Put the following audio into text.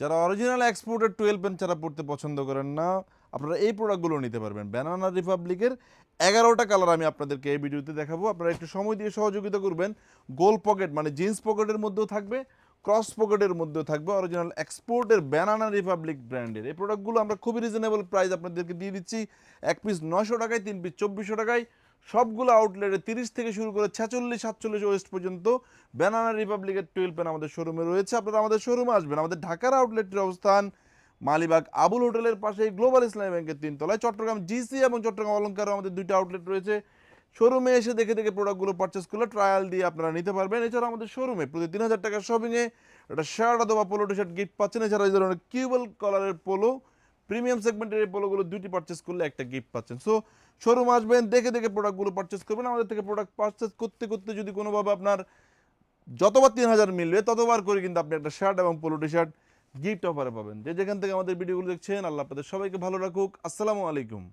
যারা original exported 12 pen ছাড়া পড়তে পছন্দ করেন না, আপনারা এই প্রোডাক্টগুলো নিতে পারবেন। ব্যানানা রিপাবলিকের 11টা কালার আমি আপনাদেরকে এই ভিডিওতে দেখাবো। আপনারা একটু সময় দিয়ে সহযোগিতা করবেন। গোল পকেট মানে জিন্স পকেটের মধ্যেও থাকবে, ক্রস পকেটের মধ্যেও থাকবে অরিজিনাল এক্সপোর্টের ব্যানানা রিপাবলিক ব্র্যান্ডের এই প্রোডাক্টগুলো আমরা খুবই রিজনেবল প্রাইস আপনাদেরকে দিয়ে দিচ্ছি। এক পিস 900 টাকায়, 3 পিস 2400 টাকায়। সবগুলো আউটলেটে 30 থেকে শুরু করে 46 47 ওয়েস্ট পর্যন্ত ব্যানানা রিপাবলিকের 12 পেন আমাদের শোরুমে রয়েছে। আপনারা আমাদের শোরুমে আসবেন। আমাদের ঢাকার আউটলেটের অবস্থান মালিবাগ আবুল হোটেলের পাশে গ্লোবাল ইসলামী ব্যাংকের 3 তলায়। চট্টগ্রাম জিসি এবং চট্টগ্রাম অলংকারও আমাদের 2টা আউটলেট রয়েছে। শোরুমে এসে দেখে দেখে প্রোডাক্টগুলো পারচেস করলে ট্রায়াল দিয়ে আপনারা নিতে পারবেন। এছাড়া আমাদের শোরুমে প্রতি 3000 টাকার শপিংয়ে একটা শার্ট অথবা পোলো টি শার্ট গিফট পাচ্ছেন। এছাড়া এই ধরনের কিউবেল কলারের পোলো প্রিমিয়াম সেগমেন্টের এই পোলোগুলো 2টি পারচেস করলে একটা গিফট পাচ্ছেন। সো শোরুম আসবেন, দেখে দেখে প্রোডাক্টগুলো পারচেস করবেন। আমাদের থেকে প্রোডাক্ট পারচেস করতে করতে যদি কোনোভাবে আপনার যতবার 3000 মিলবে ততবার করে কিন্তু আপনি একটা শার্ট এবং পোলো টি শার্ট গিফট অফারে পাবেন। যে যেখান থেকে আমাদের ভিডিওগুলো দেখছেন, আল্লাহ আপনাদের সবাইকে ভালো রাখুক। আসসালামু আলাইকুম।